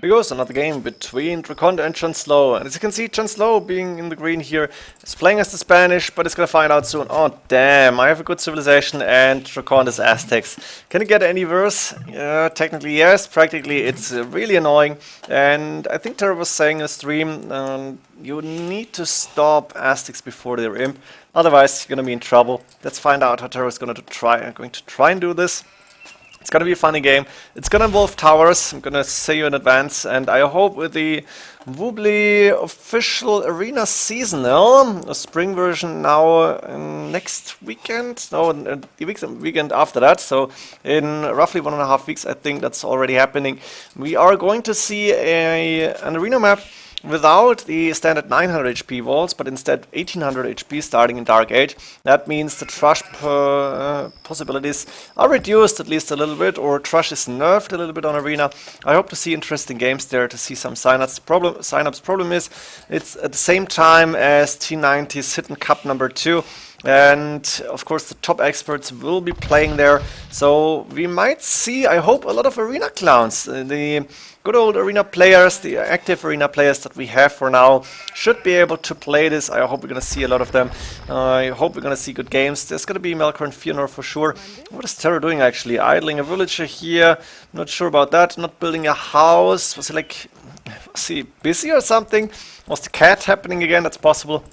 Here goes another game between DracKeN and JonSlow. And as you can see, JonSlow being in the green here is playing as the Spanish, but it's gonna find out soon. Oh damn, I have a good civilization and DracKeN is Aztecs. Can it get any worse? Yeah, technically yes, practically it's really annoying. And I think Terra was saying in the stream, you need to stop Aztecs before they're imp. Otherwise, you're gonna be in trouble. Let's find out how Terra is going to try and do this. It's gonna be a funny game. It's gonna involve towers. I'm gonna say you in advance, and I hope with the Woobly official arena seasonal, a spring version now next weekend. No, the weekend after that. So in roughly 1.5 weeks, I think that's already happening. We are going to see an arena map without the standard 900 HP walls, but instead 1800 HP starting in Dark Age. That means the Trash possibilities are reduced at least a little bit, or Trash is nerfed a little bit on Arena. I hope to see interesting games there, to see some signups. Problem is, it's at the same time as T90's Hidden Cup number 2. And of course the top experts will be playing there, so we might see, I hope, a lot of arena clowns. The good old arena players, the active arena players that we have for now, should be able to play this. I hope we're going to see a lot of them. I hope we're going to see good games. There's going to be Melkor and Fëanor for sure. What is Terra doing actually? Idling a villager here, not sure about that. Not building a house. Was he busy or something? Was the cat happening again? That's possible.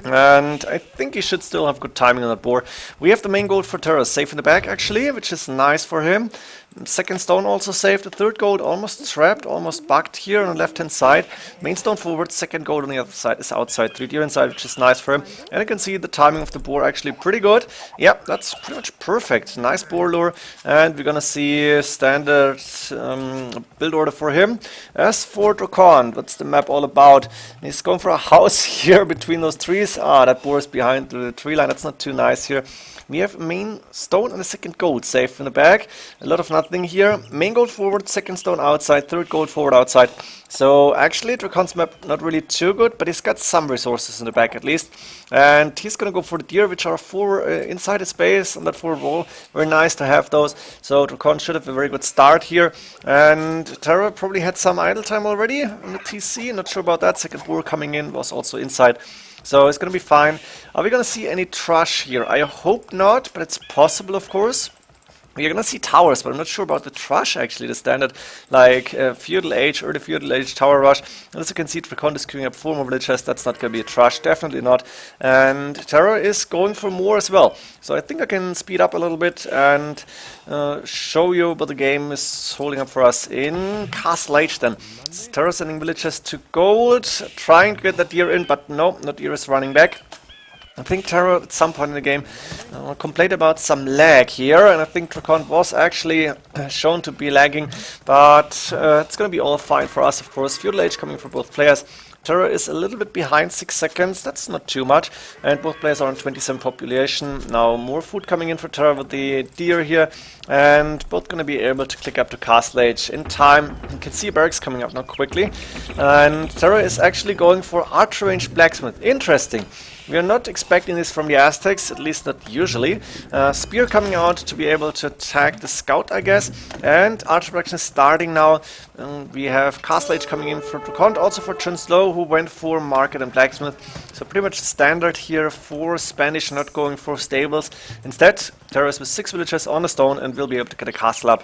And I think he should still have good timing on that board. We have the main gold for Terra safe in the back actually, which is nice for him. Second stone also saved. The third gold almost trapped, almost bugged here on the left hand side. Main stone forward, second gold on the other side is outside. 3 deer inside, which is nice for him. And you can see the timing of the board actually pretty good. Yep, that's pretty much perfect. Nice board lure. And we're gonna see standard build order for him. As for DracKeN, what's the map all about? He's going for a house here between those trees. Ah, that board is behind the tree line. That's not too nice here. We have main stone and a second gold safe in the back. A lot of nothing here. Main gold forward, second stone outside, third gold forward outside. So actually DracKeN's map not really too good, but he's got some resources in the back at least. And he's gonna go for the deer, which are 4 inside his base on that forward wall. Very nice to have those. So DracKeN should have a very good start here. And Terra probably had some idle time already on the TC. Not sure about that. Second boar coming in was also inside. So it's going to be fine. Are we going to see any trash here? I hope not, but it's possible, of course. We're going to see towers, but I'm not sure about the trash, actually. The standard, like, feudal age, early feudal age tower rush. And as you can see, DracKeN is queuing up 4 more villages. That's not going to be a trash, definitely not. And Terra is going for more as well. So I think I can speed up a little bit and show you what the game is holding up for us in Castle Age then. Terra sending villages to gold, trying to get that deer in, but no, that deer is running back. I think Terra at some point in the game complained about some lag here, and I think DracKeN was actually shown to be lagging, but it's going to be all fine for us, of course. Feudal Age coming for both players. Terra is a little bit behind 6 seconds, that's not too much, and both players are on 27 population. Now more food coming in for Terra with the deer here, and both going to be able to click up to Castle Age in time. You can see barracks coming up now quickly, and Terra is actually going for archer range blacksmith. Interesting. We are not expecting this from the Aztecs, at least not usually. Spear coming out to be able to attack the scout, I guess. And archer production is starting now. We have Castle Age coming in for DracKeN, also for JonSlow, who went for market and blacksmith. So pretty much standard here for Spanish, not going for stables. Instead, Terra is with 6 villagers on the stone and will be able to get a castle up.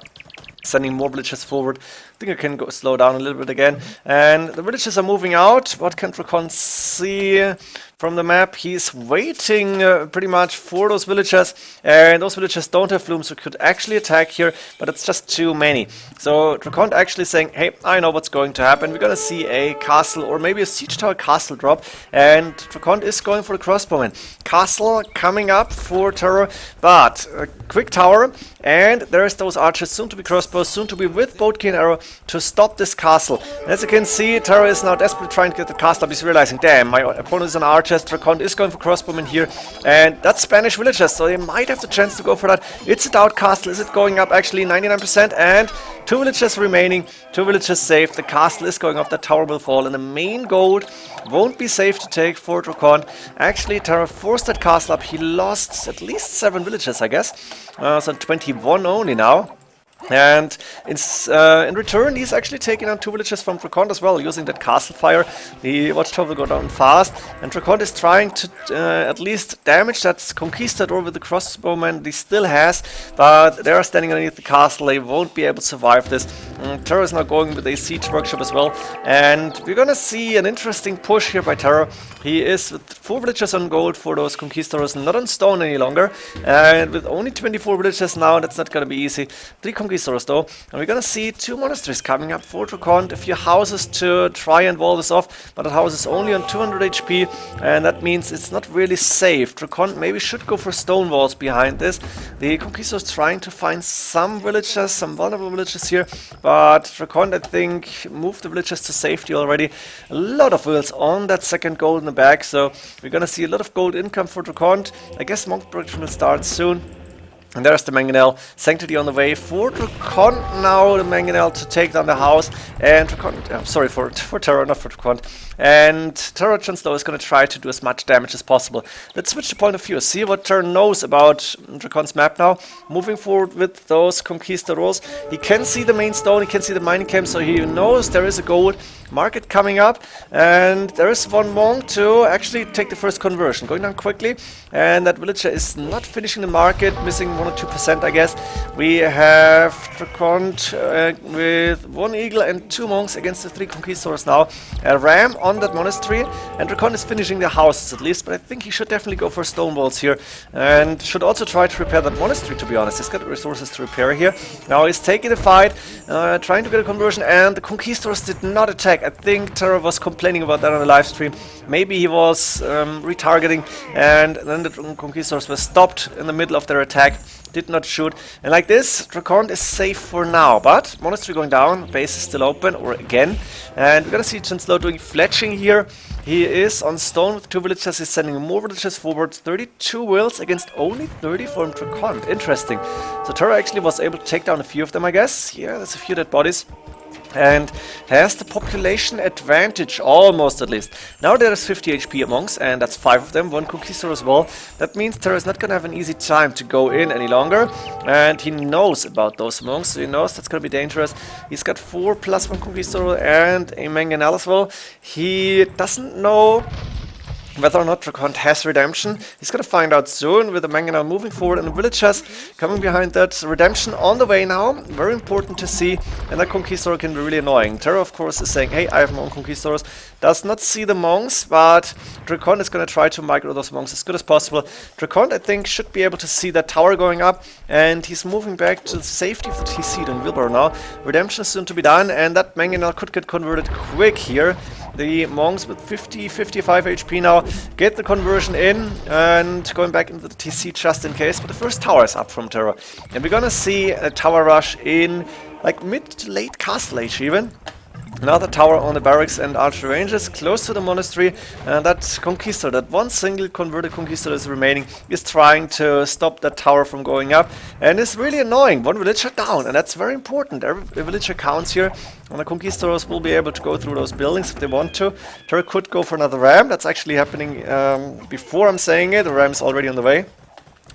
Sending more villagers forward. I think I can go slow down a little bit again. And the villagers are moving out. What can DracKeN see from the map? He's waiting pretty much for those villagers. And those villagers don't have flumes, so could actually attack here, but it's just too many. So DracKeN actually saying, hey, I know what's going to happen. We're going to see a castle or maybe a siege tower castle drop. And DracKeN is going for the crossbowman. Castle coming up for Terra, but a quick tower. And there's those archers, soon to be crossbows, soon to be with bow, key and arrow to stop this castle. And as you can see, Terra is now desperately trying to get the castle up. He's realizing, damn, my opponent is an archer. DracKeN is going for crossbowmen here, and that's Spanish villagers, so they might have the chance to go for that. It's a doubt castle. Is it going up? Actually 99%, and 2 villagers remaining, 2 villagers saved. The castle is going up, the tower will fall, and the main gold won't be safe to take for DracKeN. Actually, Terra forced that castle up. He lost at least 7 villagers, I guess. So 21 only now. And in return, he's actually taking on 2 villages from DracKeN as well, using that castle fire. The watchtower will go down fast, and DracKeN is trying to at least damage that conquistador with the crossbowman he still has, but they are standing underneath the castle. They won't be able to survive this. Terror is now going with a siege workshop as well, and we're gonna see an interesting push here by Terror. He is with 4 villages on gold for those conquistadors, not on stone any longer, and with only 24 villages now, that's not gonna be easy. 3 conquistadors though, and we're gonna see 2 monasteries coming up for DracKeN, a few houses to try and wall this off, but the house is only on 200 HP, and that means it's not really safe. DracKeN maybe should go for stone walls behind this. The conquistadors trying to find some villages, some vulnerable villages here, but DracKeN, I think, moved the villages to safety already. A lot of wills on that second gold in the back, so we're gonna see a lot of gold income for DracKeN. I guess monk production will start soon. And there's the mangonel. Sanctity on the way for DracKeN now, the mangonel to take down the house. And DracKeN, sorry, for Terror, not for DracKeN. And Terror JonSlow is going to try to do as much damage as possible. Let's switch the point of view. See what Terror knows about DracKeN's map now. Moving forward with those conquistadors. He can see the main stone, he can see the mining camp, so he knows there is a gold market coming up. And there is one monk to actually take the first conversion. Going down quickly. And that villager is not finishing the market, missing 1 or 2%, I guess. We have DracKeN with 1 eagle and 2 monks against the 3 conquistadors now. A ram on that monastery, and DracKeN is finishing the houses at least, but I think he should definitely go for stone walls here, and should also try to repair that monastery, to be honest. He's got resources to repair here. Now he's taking the fight, trying to get a conversion, and the conquistadors did not attack. I think Terror was complaining about that on the live stream. Maybe he was retargeting, and then the conquistadors were stopped in the middle of their attack. Did not shoot, and like this, DracKeN is safe for now, but monastery going down, base is still open, or again, and we're gonna see JonSlow doing fletching here. He is on stone with 2 villages, he's sending more villages forward, 32 wills against only 30 from DracKeN, interesting. So Terror actually was able to take down a few of them, I guess. Yeah, there's a few dead bodies. And has the population advantage, almost at least. Now there is 50 HP amongst, and that's 5 of them, 1 conquistador as well. That means Terror is not gonna have an easy time to go in any longer, and he knows about those monks, so he knows that's gonna be dangerous. He's got 4 plus 1 conquistador and a mangonel as well. He doesn't know whether or not DracKeN has redemption. He's gonna find out soon with the mangonel moving forward and the villagers coming behind that. Redemption on the way now, very important to see, and that conquistador can be really annoying. Terror, of course, is saying, hey, I have my own conquistadors. Does not see the monks, but DracKeN is gonna try to micro those monks as good as possible. DracKeN, I think, should be able to see that tower going up, and he's moving back to the safety of the TC in wheelbarrow now. Redemption is soon to be done, and that mangonel could get converted quick here. The monks with 50, 55 HP now get the conversion in and going back into the TC just in case. But the first tower is up from Terror. And we're gonna see a tower rush in like mid to late castle age even. Another tower on the barracks and archer ranges close to the monastery, and that conquistador, that one single converted conquistador is remaining, is trying to stop that tower from going up, and it's really annoying. 1 villager down, and that's very important. Every villager counts here, and the conquistadors will be able to go through those buildings if they want to. Terror could go for another ram. That's actually happening before I'm saying it. The ram is already on the way.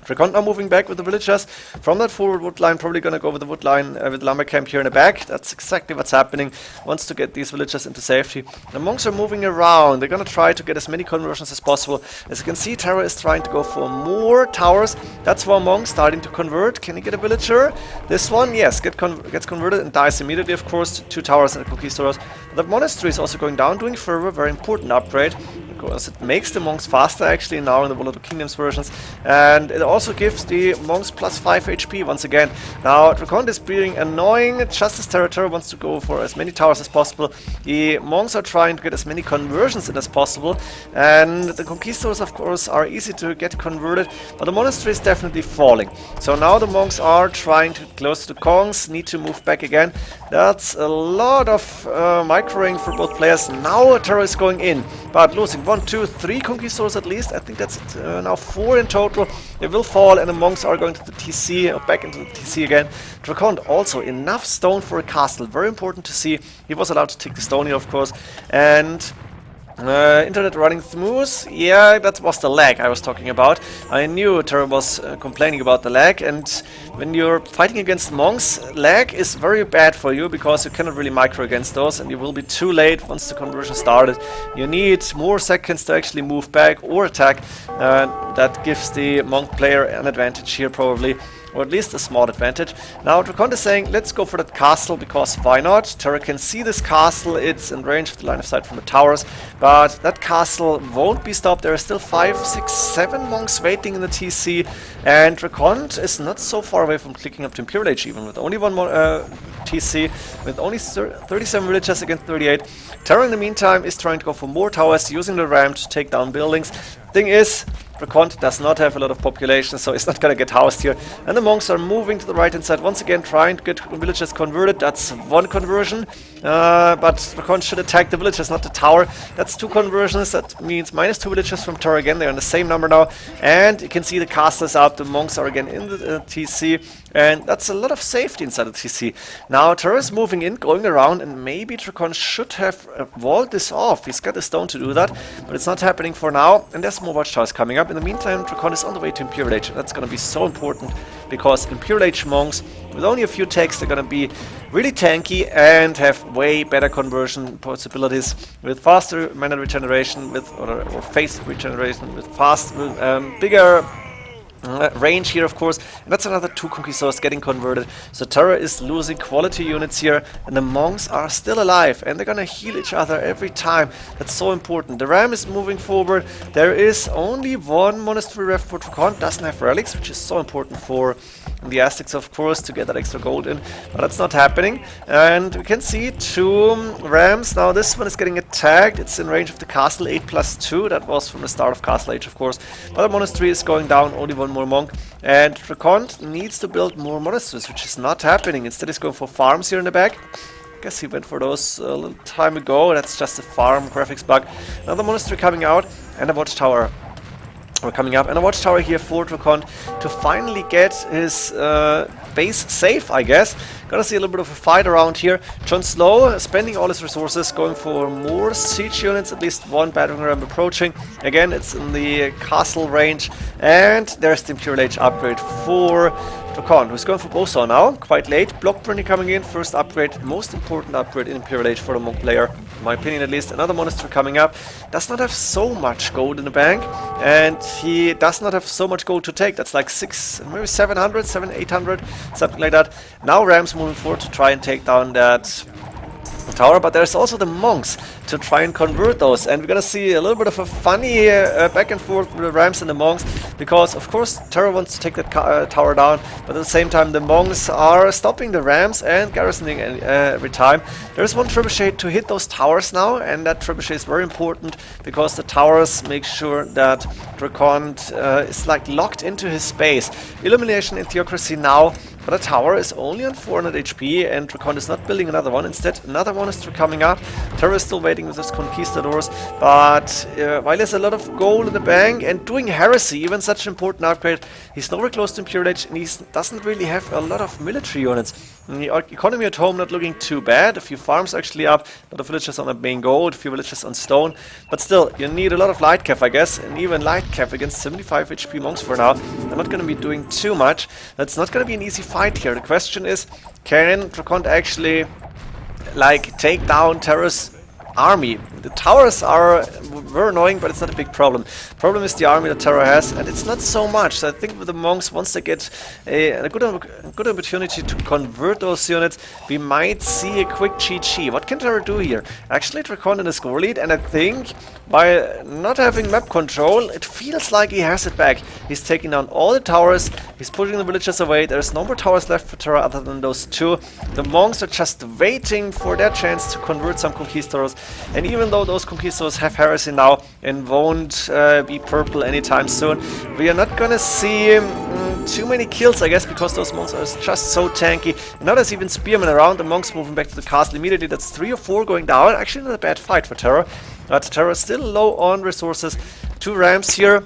DracKeN now moving back with the villagers from that forward wood line, probably going to go with the wood line with the lumber camp here in the back. That's exactly what's happening. Wants to get these villagers into safety. The monks are moving around. They're going to try to get as many conversions as possible. As you can see, Terror is trying to go for more towers. That's one monk starting to convert. Can he get a villager? This one, yes, gets converted and dies immediately, of course. 2 towers and a conquistadors. The monastery is also going down, doing fervor, very important upgrade. Because it makes the monks faster actually now in the World of the Kingdoms versions, and it also gives the monks plus 5 HP once again. Now DracKeN is being annoying, just as Terror wants to go for as many towers as possible. The monks are trying to get as many conversions in as possible, and the conquistadors of course are easy to get converted, but the monastery is definitely falling. So now the monks are trying to get close to the Kongs, need to move back again. That's a lot of microing for both players. Now Terror is going in, but losing 1, 2, 3 conquistadors at least. I think that's now 4 in total. They will fall, and the monks are going to the TC, or back into the TC again. DracKeN also enough stone for a castle. Very important to see. He was allowed to take the stone here, of course. And Internet running smooth. Yeah, that was the lag I was talking about. I knew Terra was complaining about the lag, and when you're fighting against monks, lag is very bad for you because you cannot really micro against those, and you will be too late once the conversion started. You need more seconds to actually move back or attack. That gives the monk player an advantage here probably. Or at least a small advantage. Now DracKeN is saying, let's go for that castle, because why not? Terra can see this castle, it's in range of the line of sight from the towers, but that castle won't be stopped. There are still 5, 6, 7 monks waiting in the TC, and DracKeN is not so far away from clicking up to Imperial Age, even with only one more TC, with only 37 villagers against 38. Terra in the meantime is trying to go for more towers, using the ramp to take down buildings. Thing is, DracKeN does not have a lot of population, so it's not gonna get housed here. And the monks are moving to the right hand side, once again trying to get villagers converted. That's one conversion, but DracKeN should attack the villagers, not the tower. That's 2 conversions, that means -2 villagers from Terra again. They're on the same number now, and you can see the castle is up, the monks are again in the TC, and that's a lot of safety inside the TC. Now Terra is moving in, going around, and maybe DracKeN should have walled this off. He's got the stone to do that, but it's not happening for now, and there's more watchtowers coming up. In the meantime, DracKeN is on the way to Imperial Age. That's going to be so important, because Imperial Age monks, with only a few techs, they're going to be really tanky and have way better conversion possibilities, with faster mana regeneration, or phase regeneration, with bigger range here, of course, and that's another 2 conquistadors getting converted. So Terra is losing quality units here, and the monks are still alive, and they're gonna heal each other every time. That's so important. The ram is moving forward. There is only 1 monastery left for DracKeN. Doesn't have relics, which is so important for the Aztecs, of course, to get that extra gold in, but that's not happening. And we can see 2 rams. Now this one is getting attacked. It's in range of the castle, 8+2. That was from the start of Castle Age, of course. But the monastery is going down, only 1 more monk, and DracKeN needs to build more monasteries, which is not happening. Instead he's going for farms here in the back. I guess he went for those a little time ago. That's just a farm graphics bug. Another monastery coming out, and a watchtower coming up, and a watchtower here for DracKeN to finally get his base safe, I guess. Gonna see a little bit of a fight around here. JonSlow spending all his resources, going for more siege units, at least 1 battering ram approaching. Again, it's in the castle range, and there's the Imperial Age upgrade for DracKeN, who's going for Bowsaw now, quite late. Block Printing coming in, first upgrade, most important upgrade in Imperial Age for the monk player, in my opinion at least. Another monastery coming up, does not have so much gold in the bank, and he does not have so much gold to take. That's like 6, maybe 700, 800, something like that. Now rams moving forward to try and take down that tower, but there's also the monks to try and convert those, and we're gonna see a little bit of a funny back and forth with the rams and the monks, because of course Terra wants to take that tower down, but at the same time the monks are stopping the rams and garrisoning every time. There's 1 trebuchet to hit those towers now, and that trebuchet is very important because the towers make sure that DracKeN is like locked into his space. Illumination and Theocracy now, but the tower is only on 400 HP, and DracKeN is not building another one. Instead, another monastery coming up. Terra is still waiting with his conquistadors, but while there's a lot of gold in the bank and doing heresy, even such an important upgrade, he's nowhere close to Imperial Age, and he doesn't really have a lot of military units. And the economy at home not looking too bad. A few farms actually up, a lot of villagers on the main gold, a few villagers on stone, but still, you need a lot of light cav, I guess, and even light cav against 75 HP monks for now. They're not going to be doing too much. That's not going to be an easy fight here. The question is, can DracKeN actually like take down Terra's army? The towers are very annoying, but it's not a big problem. Problem is the army that Terra has, and it's not so much. So I think with the monks, once they get a good opportunity to convert those units, we might see a quick GG. What can Terra do here? Actually, DracKeN in the score lead, and I think by not having map control, it feels like he has it back. He's taking down all the towers, he's pushing the villagers away. There's no more towers left for Terra other than those 2. The monks are just waiting for their chance to convert some conquistadors, and even though those conquistadors have heresy now and won't be purple anytime soon, we are not gonna see too many kills, I guess, because those monks are just so tanky. And now there's even spearmen around, the monks moving back to the castle immediately. That's 3 or 4 going down. Actually not a bad fight for Terra, but Terra is still low on resources. 2 rams here,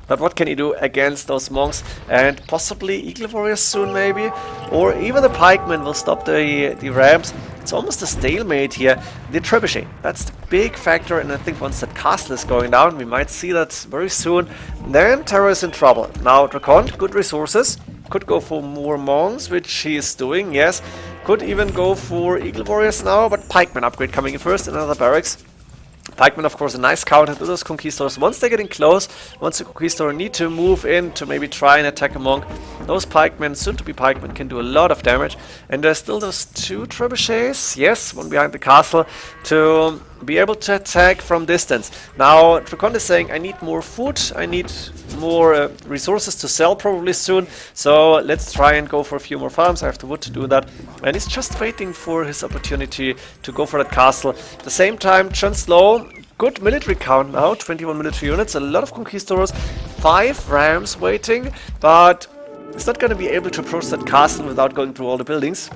but what can he do against those monks? And possibly Eagle Warriors soon, maybe? Or even the pikemen will stop the rams. it's almost a stalemate here. The trebuchet, that's the big factor, and I think once that castle is going down, we might see that very soon, then Terra is in trouble. Now DracKeN, good resources, could go for more monks, which he is doing, yes. Could even go for Eagle Warriors now, but Pikeman upgrade coming in first, another barracks. Pikemen, of course, a nice counter to those Conquistadors. Once they're getting close, once the Conquistador need to move in to maybe try and attack a monk, those Pikemen, soon to be Pikemen, can do a lot of damage. And there's still those 2 trebuchets, yes, one behind the castle, to be able to attack from distance. Now, DracKeN is saying, I need more food, I need more resources to sell probably soon, so let's try and go for a few more farms. I have the wood to do that. And he's just waiting for his opportunity to go for that castle. At the same time, JonSlow, good military count now, 21 military units, a lot of Conquistadors, 5 rams waiting, but he's not going to be able to approach that castle without going through all the buildings.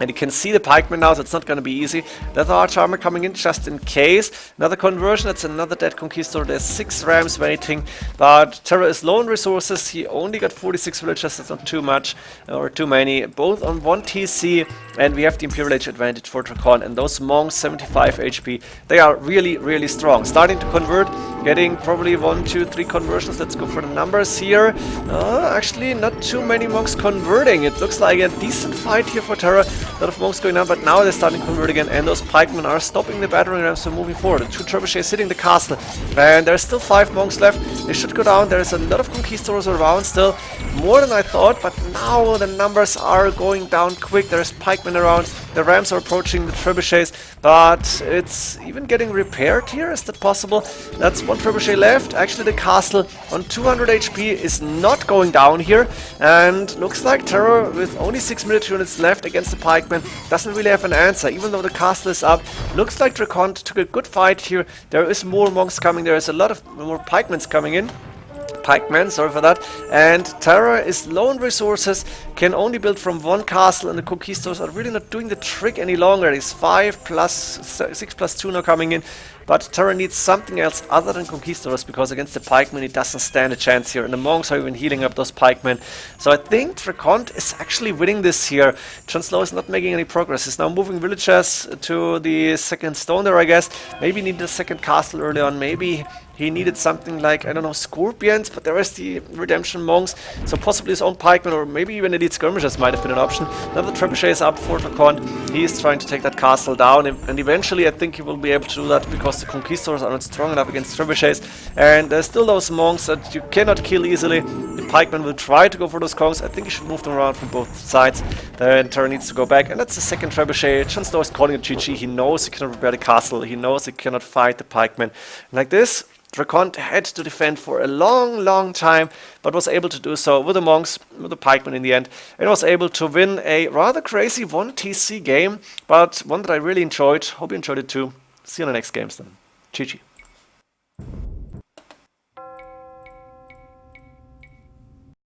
And you can see the pikemen now, so it's not going to be easy. Another arch armor coming in just in case. Another conversion, that's another dead conquistador. There's 6 rams waiting, but Terra is low on resources. He only got 46 villagers, that's not too much or too many. Both on 1 TC, and we have the Imperial Age advantage for DracKeN. And those monks, 75 HP, they are really, really strong. Starting to convert, getting probably 1, 2, 3 conversions. Let's go for the numbers here. Actually, not too many monks converting. It looks like a decent fight here for Terra. A lot of monks going down, but now they're starting to convert again, and those pikemen are stopping the battering rams from moving forward. The 2 trebuchets hitting the castle, and there's still 5 monks left. They should go down. There's a lot of conquistadors around still, more than I thought, but now the numbers are going down quick. There's pikemen around, the rams are approaching the trebuchets, but it's even getting repaired here. Is that possible? That's 1 trebuchet left. Actually, the castle on 200 HP is not going down here, and looks like Terra, with only 6 military units left against the pikemen, doesn't really have an answer. Even though the castle is up, looks like DracKeN took a good fight here. There is more monks coming, there is a lot of more pikemen coming in. Pikemen, sorry for that. And Terra is low on resources, can only build from 1 castle, and the conquistadors are really not doing the trick any longer. It's 5 plus 6 plus 2 now coming in. But Terra needs something else other than conquistadors, because against the pikemen he doesn't stand a chance here, and the monks are even healing up those pikemen. So I think DracKeN is actually winning this here. JonSlow is not making any progress. He's now moving villagers to the 2nd stone there, I guess. Maybe he needed a 2nd castle early on. Maybe he needed something like, I don't know, scorpions, but there is the redemption monks, so possibly his own pikemen, or maybe even elite skirmishers might have been an option. Another trebuchet is up for DracKeN. He is trying to take that castle down, and eventually I think he will be able to do that, because the conquistadors are not strong enough against trebuchets, and there's still those monks that you cannot kill easily. The pikemen will try to go for those conks. I think he should move them around from both sides. Then Terra needs to go back, and that's the 2nd trebuchet. JonSlow is calling it GG. He knows he cannot repair the castle. He knows he cannot fight the pikemen. Like this, DracKeN had to defend for a long time, but was able to do so with the monks, with the pikemen in the end, and was able to win a rather crazy 1 TC game, but one that I really enjoyed. Hope you enjoyed it too. See you in the next games then. GG.